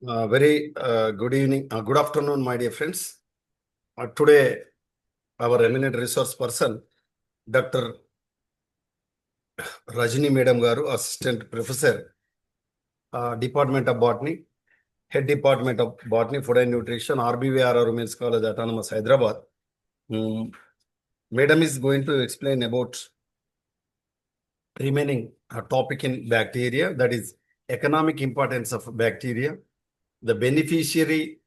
Very good evening, good afternoon, my dear friends. Today, our eminent resource person, Dr. Rajani Madam Garu, Assistant Professor, Department of Botany, Head Department of Botany, Food and Nutrition, RBVR Women's College, Autonomous, Hyderabad. Madam is going to explain about remaining topic in bacteria, that is economic importance of bacteria, the beneficiary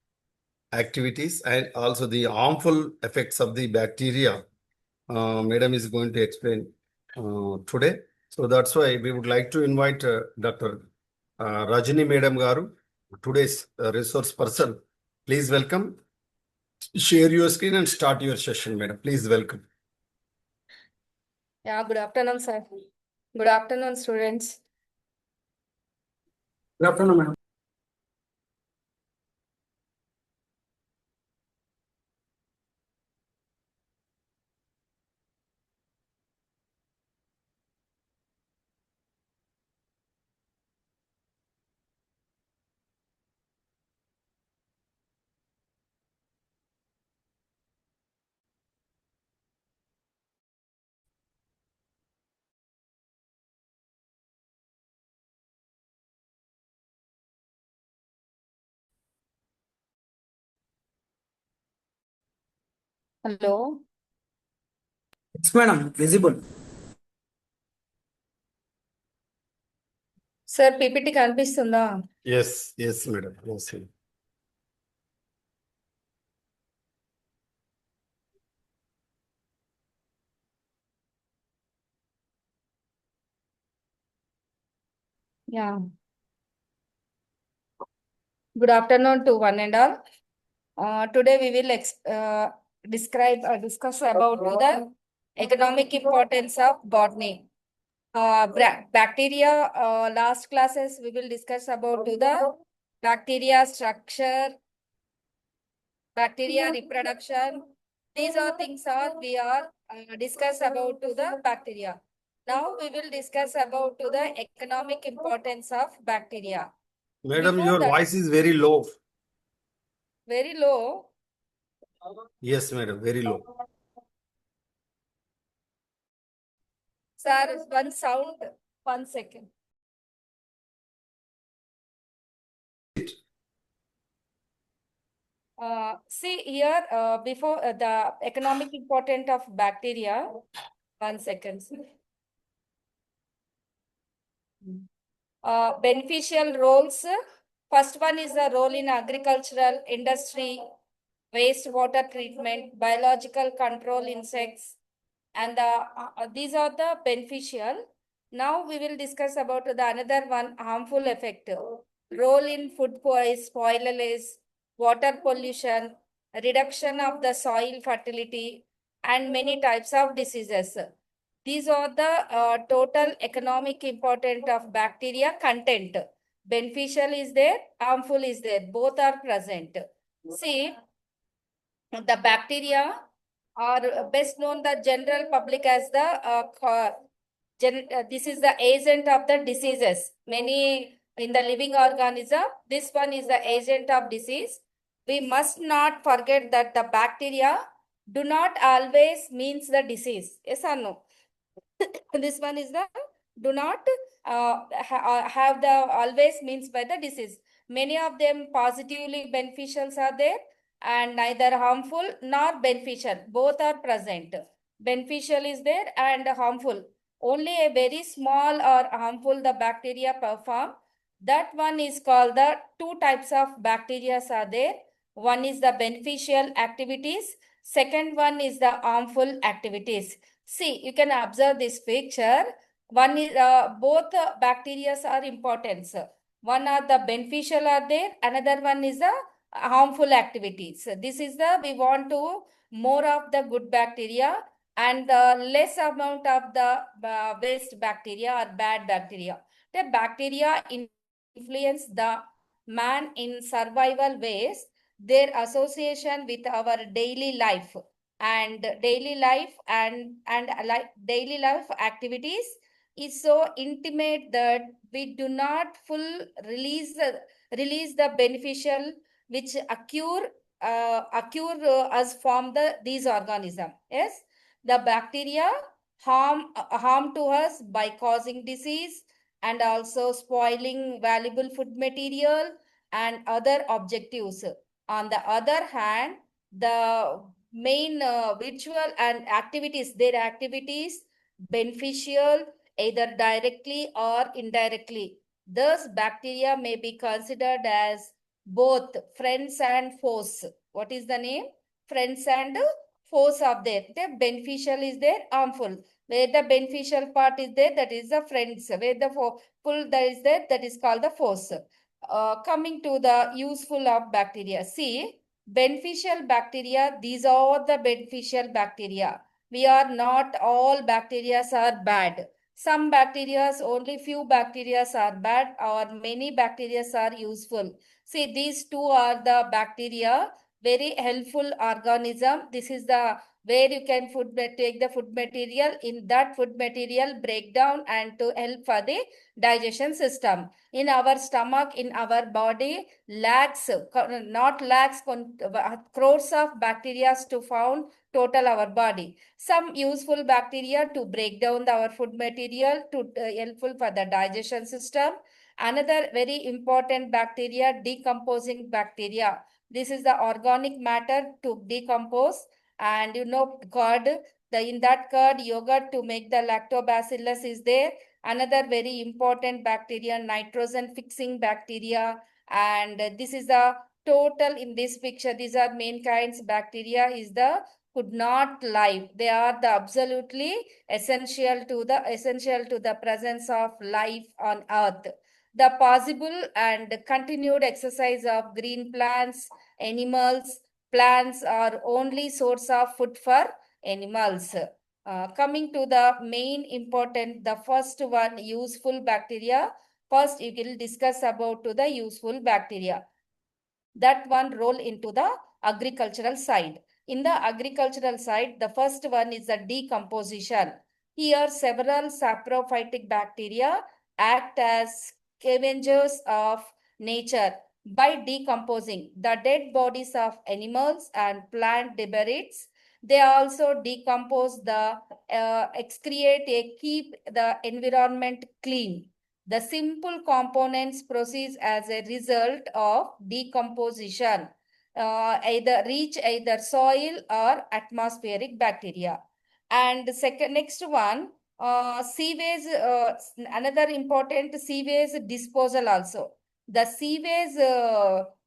activities, and also the harmful effects of the bacteria. Madam is going to explain today. So that's why we would like to invite Dr. Rajani Madam Garu, today's resource person. Please welcome. Share your screen and start your session, Madam. Please welcome. Yeah, good afternoon, sir. Good afternoon, students. Good afternoon, madam. Hello. Yes, madam. Visible. Sir, PPT కనిపిస్తుందా? Yes, madam. Yes. Yeah. Good afternoon to one and all. Today we will discuss about the economic importance of botany. Bacteria, last classes we will discuss about the bacteria structure, bacteria reproduction. These are things we are discuss about to the bacteria. Now we will discuss about to the economic importance of bacteria. Madam, Before your that- voice is very low. Very low. Yes, madam, very low. Sir, one sound, 1 second. See here, before the economic importance of bacteria. 1 second. Beneficial roles. First one is the role in agricultural industry, wastewater treatment, biological control insects, and these are the beneficial. Now we will discuss about the another one, harmful effect. Role in food spoilage, water pollution, reduction of the soil fertility, and many types of diseases. These are the total economic importance of bacteria content. Beneficial is there, harmful is there. Both are present. See, the bacteria are best known the general public as the this is the agent of the diseases. Many in the living organism, this one is the agent of disease. We must not forget that the bacteria do not always means the disease. Yes or no? This one is the do not have the always means by the disease. Many of them positively beneficials are there and neither harmful nor beneficial. Both are present. Beneficial is there and harmful. Only a very small or harmful the bacteria perform. That one is called the two types of bacteria are there. One is the beneficial activities. Second one is the harmful activities. See, you can observe this picture. One is both bacteria are important. One are the beneficial are there. Another one is the harmful activities. This is the we want to more of the good bacteria and the less amount of the waste bacteria or bad bacteria. The bacteria influence the man in survival ways. Their association with our daily life and daily life activities is so intimate that we do not full release the beneficial which occur as from these organisms. Yes, the bacteria harm to us by causing disease and also spoiling valuable food material and other objectives. On the other hand, the main virtual and their activities beneficial either directly or indirectly. Thus, bacteria may be considered as both friends and foes. What is the name? Friends and foes are there. The beneficial is there, harmful. Where the beneficial part is there, that is the friends. Where the full that is there, that is called the foes. Coming to the useful of bacteria. See, beneficial bacteria, these are the beneficial bacteria. We are not all bacteria are bad. Some bacteria, only few bacteria are bad or many bacteria are useful. See, these two are the bacteria, very helpful organism. This is the where you can take the food material, in that food material breakdown and to help for the digestion system. In our stomach, in our body, crores of bacteria to found total our body. Some useful bacteria to break down our food material to helpful for the digestion system. Another very important bacteria, decomposing bacteria. This is the organic matter to decompose, and curd. In that curd, yogurt to make the lactobacillus is there. Another very important bacteria, nitrogen fixing bacteria, and this is the total in this picture. These are main kinds bacteria is the could not live. They are the absolutely essential to the presence of life on earth. The possible and continued exercise of green plants, animals, plants are only source of food for animals. Coming to the main important, the first one, useful bacteria. First, we will discuss about to the useful bacteria. That one roll into the agricultural side. In the agricultural side, the first one is the decomposition. Here, several saprophytic bacteria act as scavengers of nature by decomposing the dead bodies of animals and plant debris. They also decompose the excrete, keep the environment clean. The simple components proceed as a result of decomposition, either reach either soil or atmospheric bacteria. And next one, sewage, another important sewage disposal also. The sewage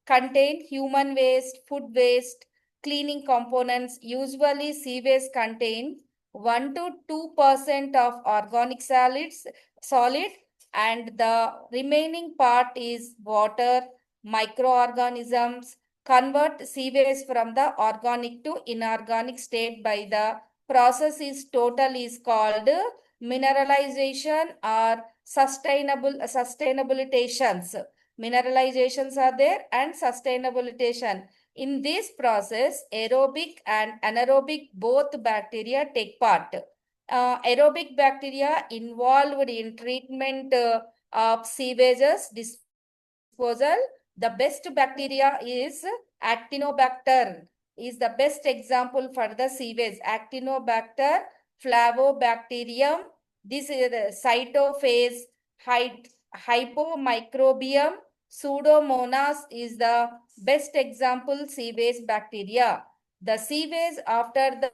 contain human waste, food waste, cleaning components. Usually sewage contain 1 to 2% of organic solid, and the remaining part is water, microorganisms. Convert sewage from the organic to inorganic state by the process is called mineralization or sustainabilitations. Mineralizations are there and sustainabilitation. In this process, aerobic and anaerobic both bacteria take part. Aerobic bacteria involved in treatment of sewages disposal. The best bacteria is Actinobacter, is the best example for the sewage. Actinobacter flavobacterium. This is the cytophase hypomicrobium. Pseudomonas is the best example sewage bacteria. The sewage after the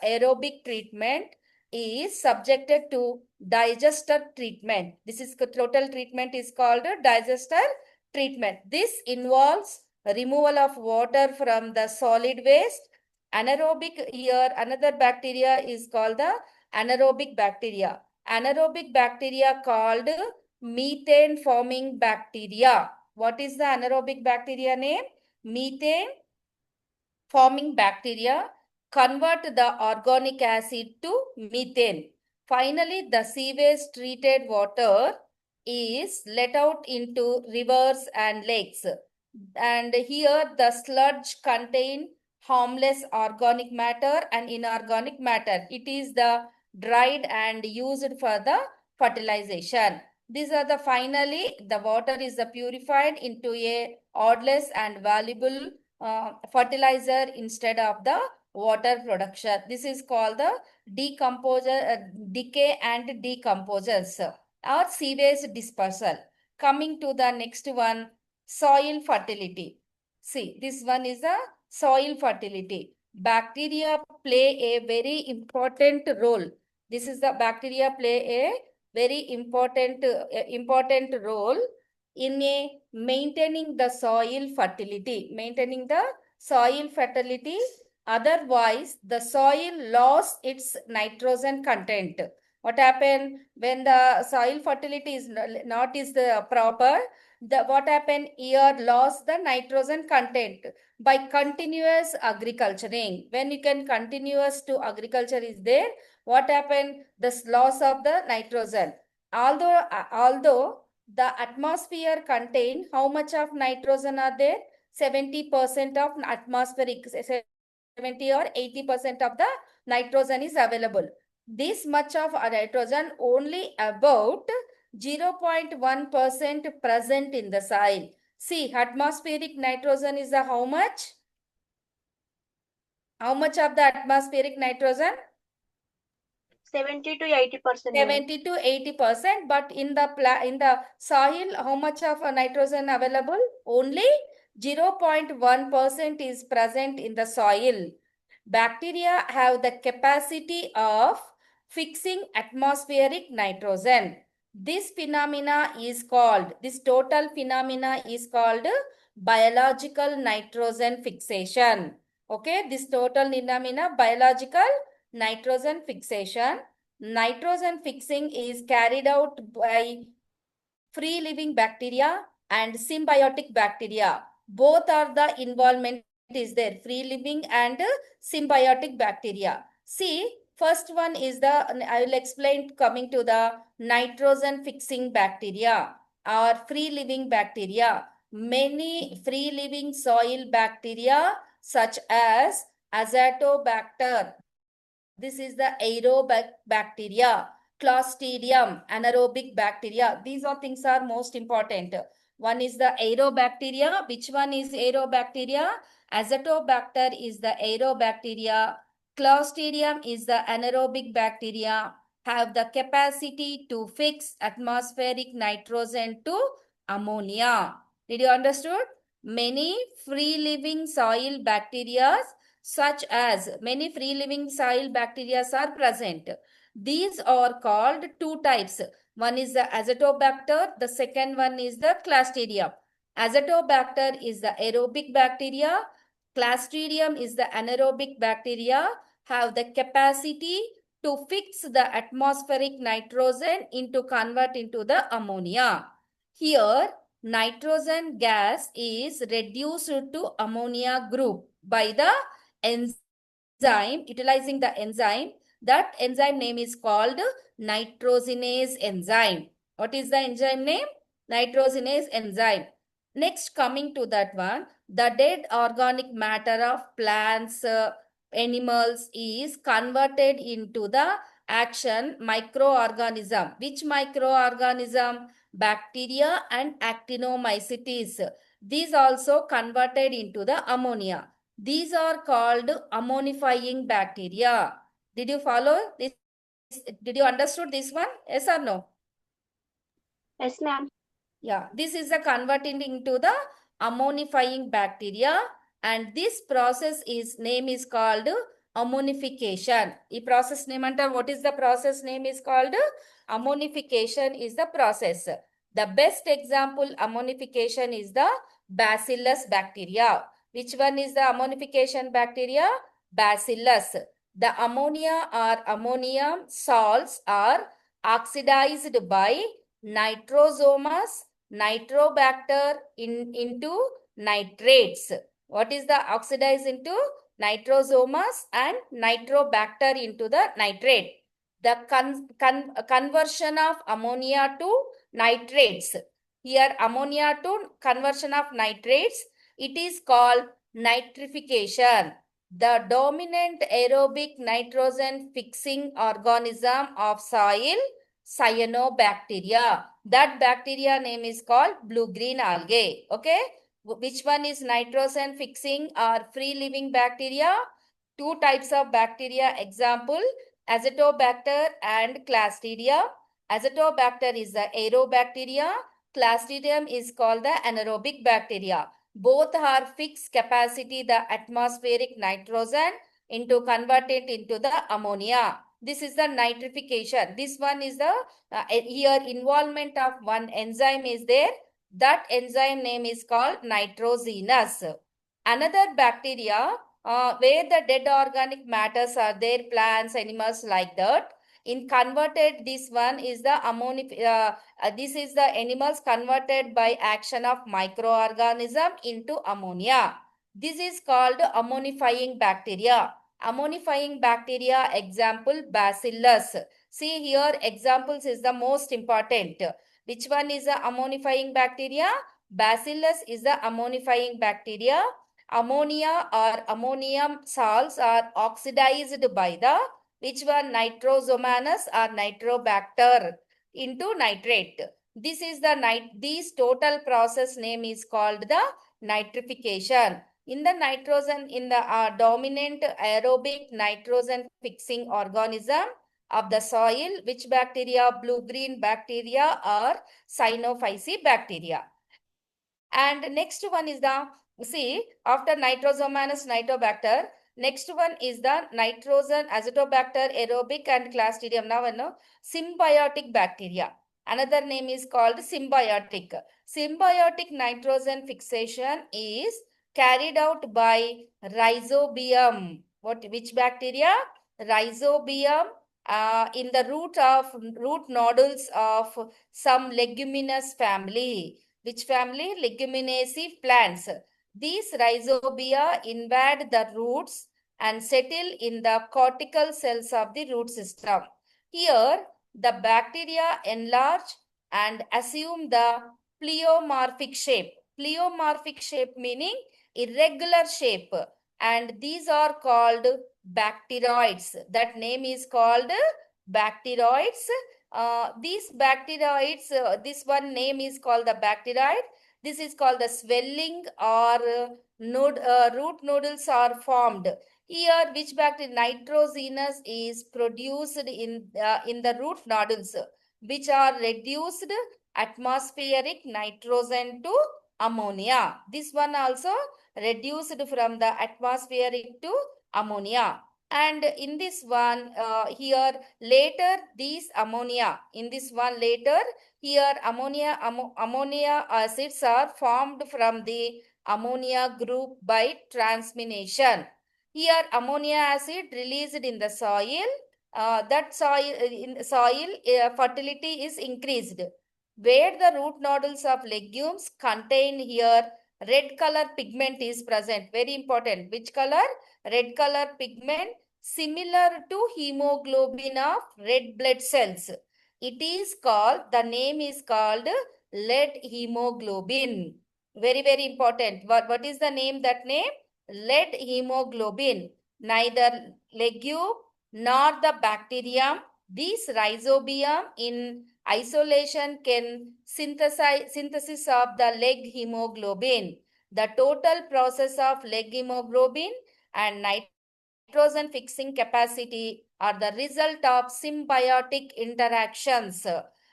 aerobic treatment is subjected to digester treatment. This is total treatment is called digester treatment. This involves removal of water from the solid waste. Anaerobic, here another bacteria is called the anaerobic bacteria. Anaerobic bacteria called methane forming bacteria. What is the anaerobic bacteria name? Methane forming bacteria convert the organic acid to methane. Finally, the sewage treated water is let out into rivers and lakes. And here the sludge contain harmless organic matter and inorganic matter. It is the dried and used for the fertilization. These are the finally the water is purified into a odorless and valuable fertilizer instead of the water production. This is called the decay and decomposers or sewage dispersal. Coming to the next one, soil fertility. See, this one is the soil fertility. Bacteria play a very important role. This is the bacteria play a very important role in a maintaining the soil fertility. Maintaining the soil fertility. Otherwise, the soil lost its nitrogen content. What happened when the soil fertility is not is the proper? What happened here? Lost the nitrogen content by continuous agriculturing. When you can continuous to agriculture is there, what happened? The loss of the nitrogen. Although the atmosphere contain how much of nitrogen are there? 70% of atmospheric, 70 or 80% of the nitrogen is available. This much of nitrogen only about 0.1% present in the soil. See, atmospheric nitrogen is the how much? How much of the atmospheric nitrogen? 70 to 80%. 70 to 80%. But in the soil, how much of nitrogen available? Only 0.1% is present in the soil. Bacteria have the capacity of fixing atmospheric nitrogen. This total phenomena is called biological nitrogen fixation. Okay, this total phenomena, biological nitrogen fixation. Nitrogen fixing is carried out by free living bacteria and symbiotic bacteria. Both are the involvement is there, free living and symbiotic bacteria. See, first one is I will explain coming to the nitrogen fixing bacteria or free living bacteria. Many free living soil bacteria such as Azotobacter. This is the aerobic bacteria. Clostridium, anaerobic bacteria. These are things are most important. One is the aerobacteria. Which one is aerobacteria? Azotobacter is the aerobacteria. Clostridium is the anaerobic bacteria. Have the capacity to fix atmospheric nitrogen to ammonia. Did you understood? Many free living soil bacteria such as many free living soil bacteria are present. These are called two types. One is the Azotobacter, the second one is the Clostridium. Azotobacter is the aerobic bacteria. Clostridium is the anaerobic bacteria, have the capacity to fix the atmospheric nitrogen into convert into the ammonia. Here, nitrogen gas is reduced to ammonia group by the enzyme, utilizing the enzyme. That enzyme name is called nitrogenase enzyme. What is the enzyme name? Nitrogenase enzyme. Next, coming to that one, the dead organic matter of plants, animals is converted into the action microorganism. Which microorganism? Bacteria and actinomycetes. These also converted into the ammonia. These are called ammonifying bacteria. Did you follow this? Did you understood this one? Yes or no? Yes, ma'am. Yeah, this is the converting into the ammonifying bacteria, and this process name is called ammonification. This process name what is the process name is called? Ammonification is the process. The best example ammonification is the Bacillus bacteria. Which one is the ammonification bacteria? Bacillus. The ammonia or ammonium salts are oxidized by nitrosomas, nitrobacter into nitrates. What is the oxidized into? Nitrosomas and nitrobacter into the nitrate. The conversion of ammonia to nitrates. Here ammonia to conversion of nitrates, it is called nitrification. the dominant aerobic nitrogen fixing organism of soil, cyanobacteria. That bacteria name is called blue-green algae. Okay. Which one is nitrogen fixing or free living bacteria? Two types of bacteria. Example, Azotobacter and Clostridium. Azotobacter is the aerobacteria. Clostridium is called the anaerobic bacteria. Both are fixed capacity the atmospheric nitrogen into convert it into the ammonia. This is the nitrification. This one is the here involvement of one enzyme is there. That enzyme name is called nitrogenous. Another bacteria where the dead organic matters are there, plants, animals like that. In converted, this one is the ammonia. This is the animals converted by action of microorganism into ammonia. This is called ammonifying bacteria. Ammonifying bacteria, example, bacillus. See here, examples is the most important. Which one is the ammonifying bacteria? Bacillus is the ammonifying bacteria. Ammonia or ammonium salts are oxidized by the which one? Nitrosomonas or nitrobacter into nitrate. This is the this total process name is called the nitrification. In the nitrogen, in the dominant aerobic nitrogen fixing organism of the soil, which bacteria? Blue-green bacteria or cyanophyceae bacteria. And next one is the, see, after nitrosomonas, nitrobacter, next one is the nitrogen, azotobacter, aerobic and Clostridium. Now, symbiotic bacteria. Another name is called symbiotic. Symbiotic nitrogen fixation is carried out by rhizobium. Which bacteria? Rhizobium in the root nodules of some leguminous family. Which family? Leguminaceae plants. These rhizobia invade the roots and settle in the cortical cells of the root system. Here, the bacteria enlarge and assume the pleomorphic shape. Pleomorphic shape meaning irregular shape. And these are called bacteroids. That name is called bacteroids. These bacteroids, this one name is called the bacteroid. This is called the swelling or root nodules are formed. Here, which bacteria? Nitrogenous is produced in the root nodules, which are reduced atmospheric nitrogen to ammonia. This one also reduced from the atmospheric to ammonia. And in this one, here later these ammonia, in this one later, here ammonia acids are formed from the ammonia group by transmination. Here ammonia acid released in the soil, that soil, in soil fertility is increased. Where the root nodules of legumes contain here red color pigment is present. Very important. Which color? Red color pigment similar to hemoglobin of red blood cells. It is called, the name is called lead hemoglobin. Very, very important. What is the name? That name? Lead hemoglobin. Neither legume nor the bacterium, these rhizobium in isolation can synthesis of the leg hemoglobin. The total process of leg hemoglobin and nitrogen fixing capacity are the result of symbiotic interactions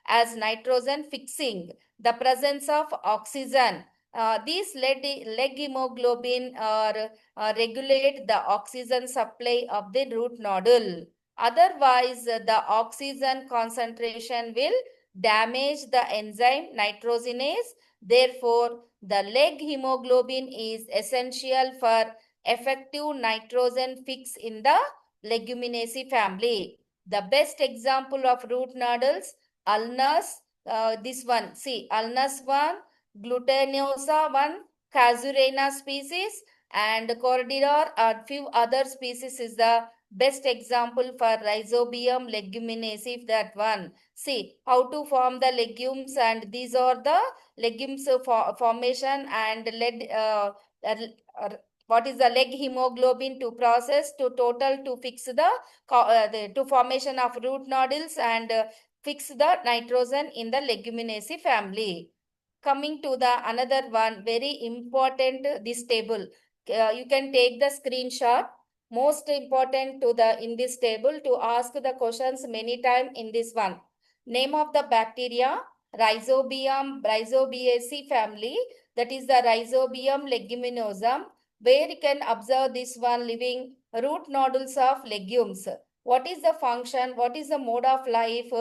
as nitrogen fixing, the presence of oxygen. These leg hemoglobin regulate the oxygen supply of the root nodule. Otherwise, the oxygen concentration will damage the enzyme nitrogenase. Therefore, the leg hemoglobin is essential for effective nitrogen fix in the Leguminosae family. The best example of root nodules, ulnus, this one, see, ulnus 1, glutinosa 1, casuarina species, and corridor or few other species is the best example for rhizobium leguminosae, that one. See how to form the legumes, and these are the legumes formation and what is the leg hemoglobin to process to total to fix the to formation of root nodules and fix the nitrogen in the leguminaceae family. Coming to the another one, very important, this table. You can take the screenshot. Most important to the in this table to ask the questions many time in this one. Name of the bacteria, Rhizobiaceae family, that is the Rhizobium leguminosum, where you can observe this one living root nodules of legumes. What is the function? What is the mode of life?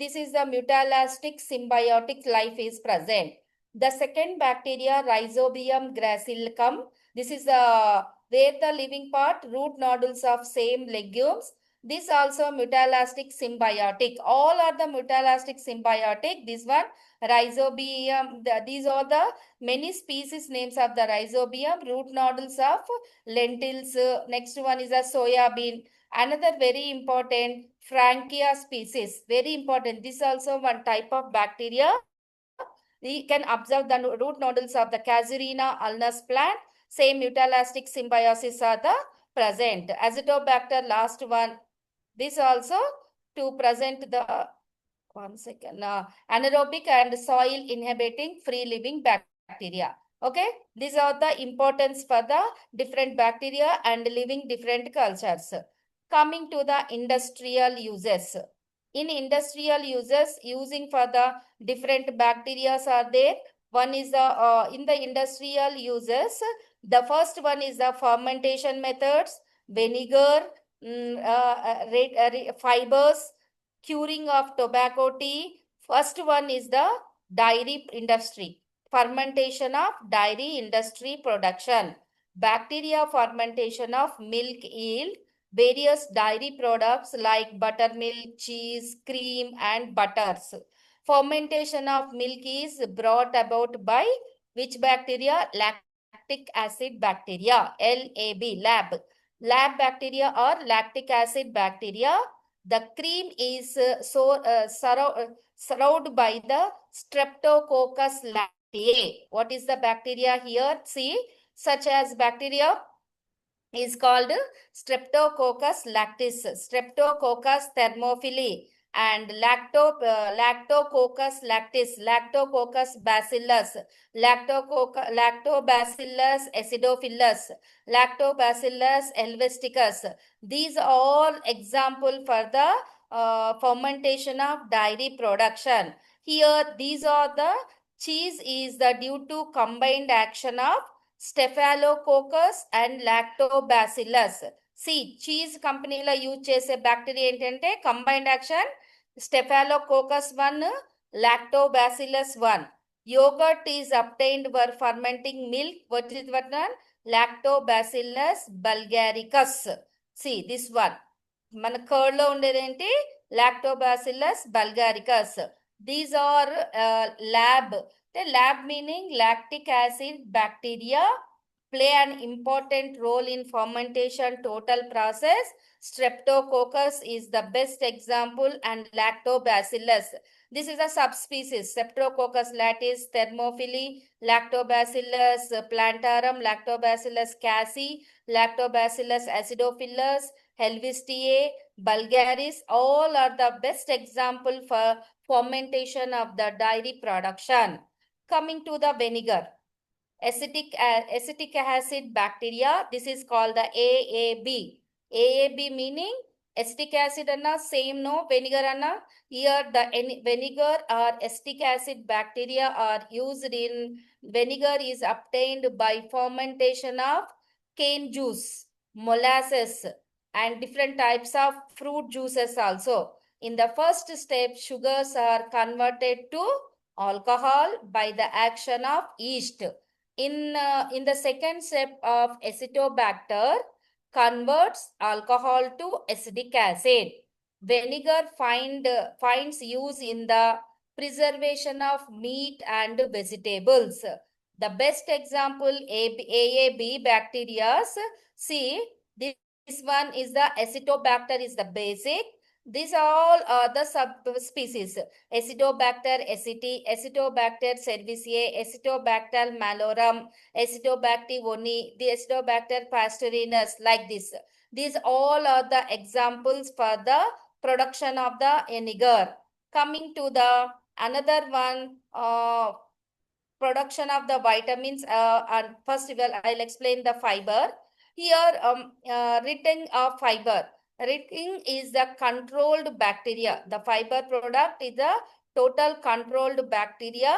This is the mutualistic symbiotic life is present. The second bacteria, Rhizobium gracilicum, this is the where the living part, root nodules of same legumes. This also mutualistic symbiotic. All are the mutualistic symbiotic. This one, Rhizobium, these are the many species names of the Rhizobium, root nodules of lentils. Next one is a soya bean. Another very important, Frankia species. Very important. This also one type of bacteria. We can observe the root nodules of the Casuarina ulmus plant. Same mutualistic symbiosis are the present. Azotobacter, last one. This also to present the anaerobic and soil inhibiting free living bacteria. Okay, these are the importance for the different bacteria and living different cultures. Coming to the industrial uses. In industrial uses, using for the different bacteria are there. One is the in the industrial uses, the first one is the fermentation methods, vinegar, fibers, curing of tobacco tea. First one is the dairy industry, fermentation of dairy industry production, bacteria fermentation of milk yield, various dairy products like buttermilk, cheese, cream, and butters. Fermentation of milk is brought about by which bacteria? Lactic acid bacteria, lab. Lab bacteria or lactic acid bacteria. The cream is surrounded by the Streptococcus lactei. What is the bacteria here? See, such as bacteria is called Streptococcus lactis, Streptococcus thermophili, and Lactococcus lactis, Lactococcus bacillus, Lactobacillus acidophilus, Lactobacillus helveticus. These are all example for the fermentation of dairy production. Here, these are the cheese is the due to combined action of Staphylococcus and Lactobacillus. See, cheese companyలో use చేసే bacteria ఏంటంటే combined action Staphylococcus 1, Lactobacillus 1. Yogurt is obtained for fermenting milk. What is what one? Lactobacillus bulgaricus. See, this one. మన curd లో ఉండేది ఏంటి? Lactobacillus bulgaricus. These are lab. The lab meaning lactic acid bacteria play an important role in fermentation total process. Streptococcus is the best example and Lactobacillus. This is a subspecies. Streptococcus lactis, thermophili, Lactobacillus plantarum, Lactobacillus casei, Lactobacillus acidophilus, Helvetiae, Bulgaris, all are the best example for fermentation of the dairy production. Coming to the vinegar, acetic acid bacteria, this is called the AAB. AAB meaning acetic acid anna same no vinegar anna. Here the vinegar or acetic acid bacteria are used in vinegar is obtained by fermentation of cane juice, molasses, and different types of fruit juices also. In the first step, sugars are converted to alcohol by the action of yeast. In the second step of Acetobacter converts alcohol to acetic acid. Vinegar finds use in the preservation of meat and vegetables. The best example AAB bacteria. See, this one is the Acetobacter is the basic. These are all the subspecies: Acidobacter aceti, Acidobacter cerevisiae, Acidobacter malorum, Acidobacter voni, the Acidobacter pasteurinas, like this. These all are the examples for the production of the vinegar. Coming to the another one, production of the vitamins. And first, I'll explain the fiber. Here, written of fiber. Written is the controlled bacteria. The fiber product is the total controlled bacteria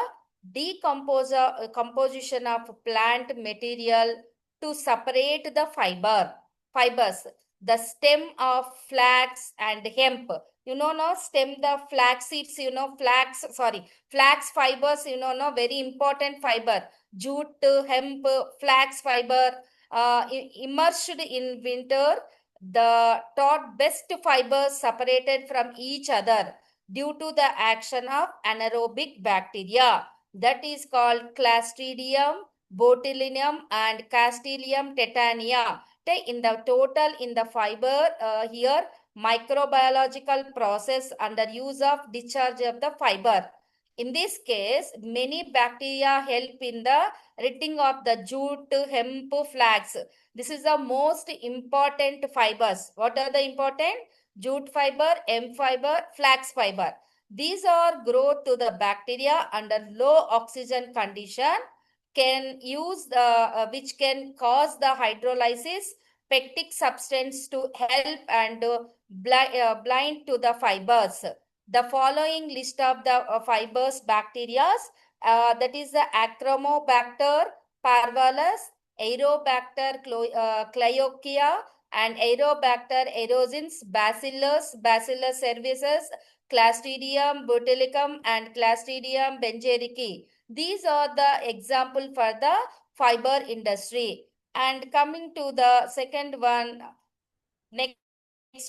composition of plant material to separate the fibers. The stem of flax and hemp. No, stem the flax seeds, flax fibers, no, very important fiber. Jute, hemp, flax fiber, immersed in winter, the taught best fibers separated from each other due to the action of anaerobic bacteria. That is called Clostridium botulinum and Castilium tetania. In the total, in the fiber, here, microbiological process under use of discharge of the fiber. In this case, many bacteria help in the ridding of the jute, hemp, flax. This is the most important fibers. What are the important? Jute fiber, hemp fiber, flax fiber. These are grow to the bacteria under low oxygen condition, can use the which can cause the hydrolysis pectic substance to help and blind to the fibers. The following list of the fibers bacteria, that is the Achromobacter parvalus, Aerobacter cloacia, and Aerobacter erosins, Bacillus cerevisiae, Clostridium botulicum, and Clostridium benjerici. These are the example for the fiber industry. And coming to the second one, next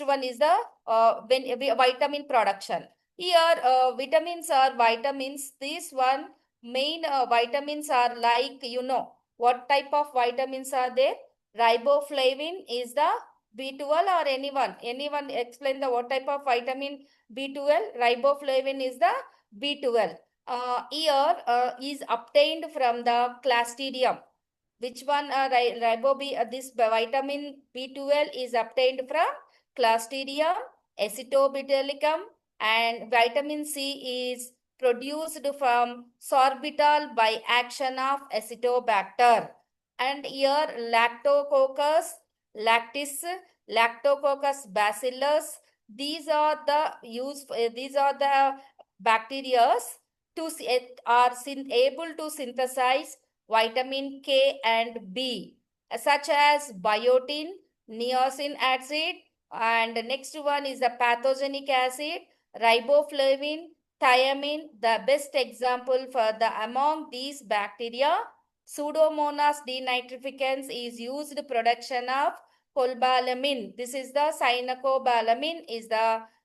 one is the vitamin production. Here, vitamins are vitamins. This one, main vitamins are like, what type of vitamins are there? Riboflavin is the B12, or anyone? Anyone explain the what type of vitamin B12? Riboflavin is the B12. Here is obtained from the Clostridium. Which one? This vitamin B12 is obtained from Clostridium acetobutylicum, and vitamin C is produced from sorbitol by action of Acetobacter. And here Lactococcus lactis, Lactococcus bacillus. These are the bacteria are able to synthesize vitamin K and B, such as biotin, niacin acid, and next one is the pathogenic acid, riboflavin, thiamine. The best example for the among these bacteria, Pseudomonas denitrificans is used production of cobalamin. This is the cyanocobalamin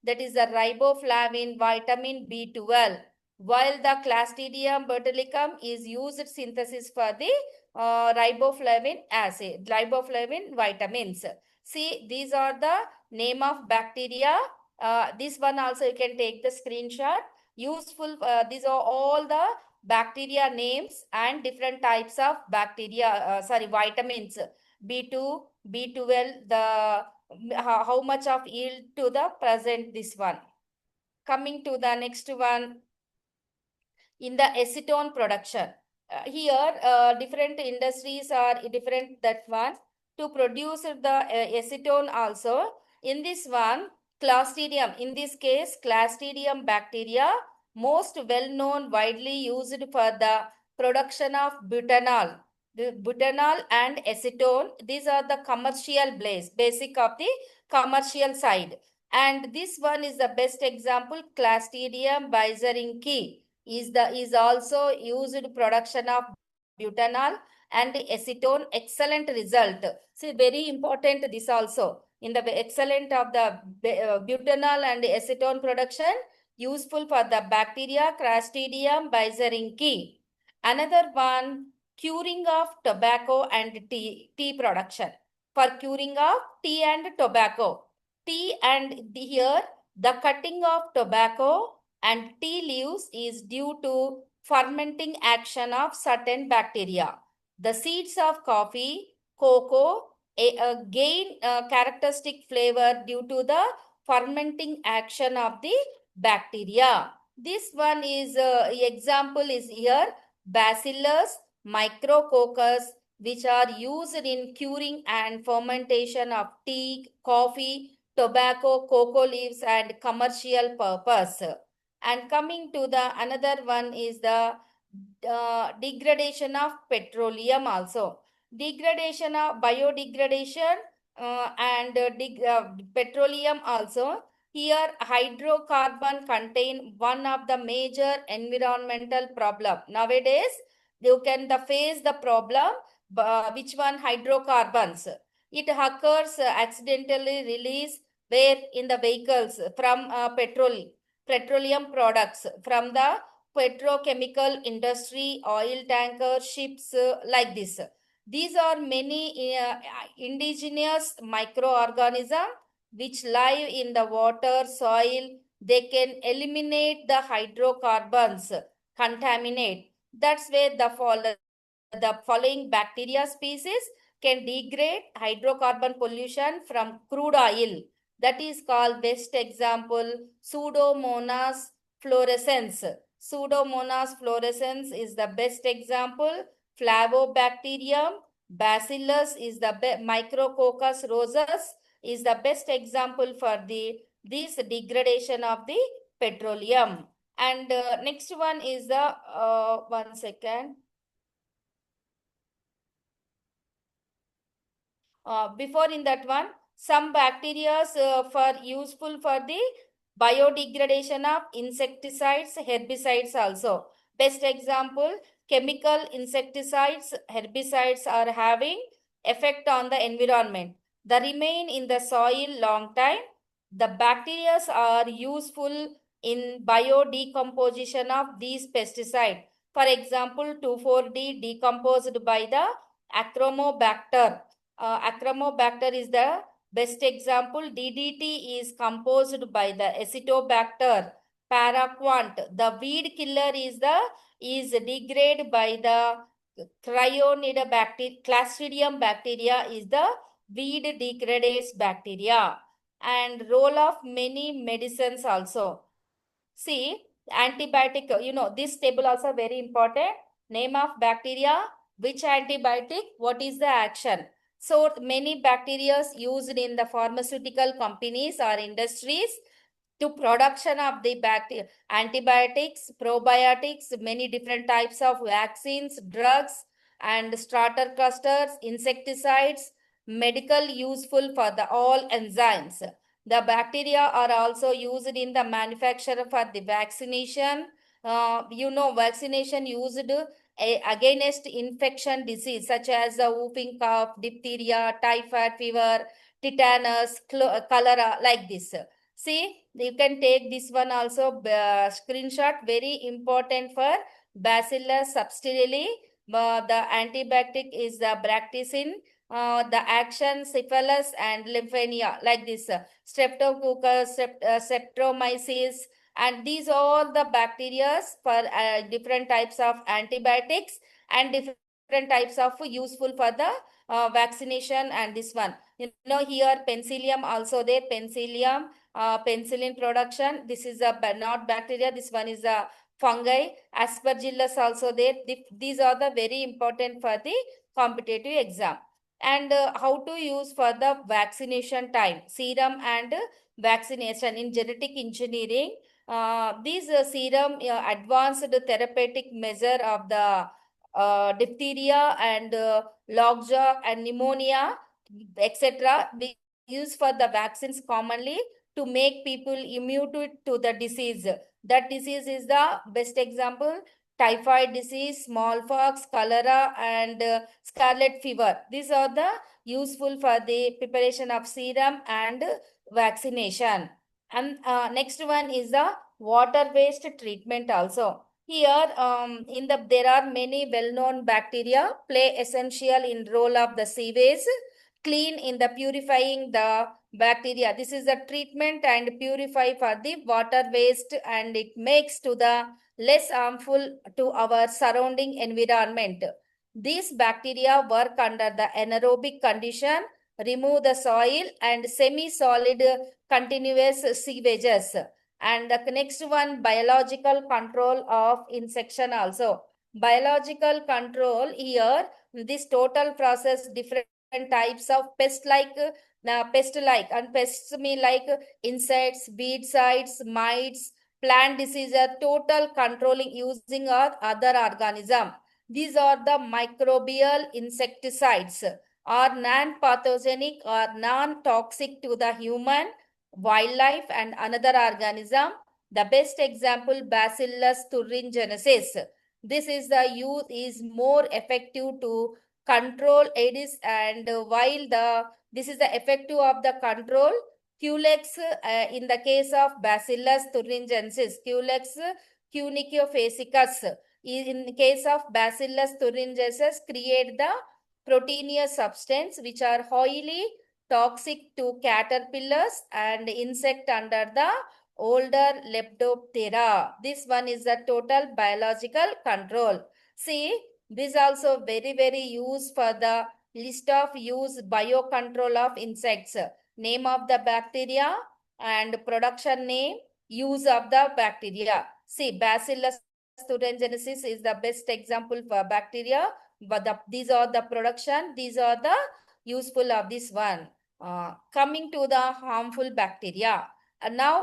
that is the riboflavin vitamin B12, while the Clostridium botulicum is used synthesis for the riboflavin vitamins. See, these are the name of bacteria. This one also you can take the screenshot. Useful, these are all the bacteria names and different types of bacteria, vitamins. B2, B12, how much of yield to the present this one. Coming to the next one, in the acetone production. Here, different industries are different that one to produce the acetone also. In this one, Clostridium, in this case, Clostridium bacteria, most well-known, widely used for the production of butanol. The butanol and acetone, these are the commercial basic of the commercial side. And this one is the best example, Clostridium byzerinki is also used production of butanol and acetone. Excellent result. See, very important this also. In the excellent of the butanol and acetone production, useful for the bacteria Clostridium byzerinki. Another one, curing of tobacco and tea production. For curing of tea and tobacco. Tea and here The cutting of tobacco and tea leaves is due to fermenting action of certain bacteria. The seeds of coffee, cocoa gain characteristic flavor due to the fermenting action of the bacteria. This one is example is here Bacillus micrococcus, which are used in curing and fermentation of tea, coffee, tobacco, cocoa leaves and commercial purpose. And coming to the another one is the degradation of petroleum also. Degradation of biodegradation and petroleum also. Here hydrocarbon contain one of the major environmental problem. Nowadays you can face the problem which one hydrocarbons. It occurs accidentally release where in the vehicles from petroleum products from the petrochemical industry, oil tanker, ships like this. These are many indigenous microorganisms which live in the water, soil. They can eliminate the hydrocarbons, contaminate. That's where the following bacteria species can degrade hydrocarbon pollution from crude oil. That is called best example Pseudomonas fluorescens. Pseudomonas fluorescens is the best example. Flavobacterium, Bacillus is the Micrococcus rosus is the best example for this degradation of the petroleum. And next one is the one second. Before in that one, some bacteria for useful for the biodegradation of insecticides, herbicides also. Best example, chemical insecticides, herbicides are having effect on the environment. They remain in the soil long time. The bacteria are useful in biodecomposition of these pesticides. For example, 2,4-D decomposed by the Achromobacter. Achromobacter is the best example. DDT is composed by the Acetobacter. Paraquat, the weed killer is degraded by the Clostridium bacteria is the weed degradase bacteria. And role of many medicines also. See, antibiotic, this table also very important. Name of bacteria, which antibiotic, what is the action. So many bacteria used in the pharmaceutical companies or industries to production of the antibiotics, probiotics, many different types of vaccines, drugs, and starter clusters, insecticides, medical useful for the all enzymes. The bacteria are also used in the manufacture for the vaccination. Vaccination used against infection disease such as the whooping cough, diphtheria, typhoid fever, tetanus, cholera, like this. See, you can take this one also screenshot. Very important for Bacillus subtilis. The antibiotic is the bracticin. The action syphilis and lymphania like this. Streptococcus, streptomyces, and these are the bacteria for different types of antibiotics and different types of useful for the vaccination. And this one, here penicillium also there, penicillium, penicillin production. This is a not bacteria, this one is a fungi. Aspergillus also there. These are the very important for the competitive exam. And how to use for the vaccination time, serum and vaccination in genetic engineering. These serum advanced therapeutic measure of the diphtheria and lockjaw and pneumonia, etc. We use for the vaccines commonly to make people immune to the disease. That disease is the best example, typhoid disease, smallpox, cholera, and scarlet fever. These are the useful for the preparation of serum and vaccination. And next one is the water-based treatment also. Here, there are many well-known bacteria play essential in role of the sewage, clean in the purifying the bacteria. This is the treatment and purify for the water waste, and it makes to the less harmful to our surrounding environment. These bacteria work under the anaerobic condition, remove the soil and semi-solid continuous sewages. And the next one, biological control of inspection also. Biological control here, this total process different types of pest-like and pests mean like insects, weedicides, mites, plant diseases, total controlling using our other organism. These are the microbial insecticides, are non-pathogenic or non-toxic to the human, wildlife and another organism. The best example, Bacillus thuringiensis. This is the use is more effective to control Aedes, and while this is the effective of the control, Culex in the case of Bacillus thuringiensis, Culex cunicophasicus in case of Bacillus thuringiensis create the proteinous substance which are highly toxic to caterpillars and insect under the older Lepidoptera. This one is the total biological control. See, this also very used for the list of use biocontrol of insects. Name of the bacteria and production name, use of the bacteria. See, Bacillus thuringiensis is the best example for bacteria, but these are the production, these are the useful of this one. Coming to the harmful bacteria. Now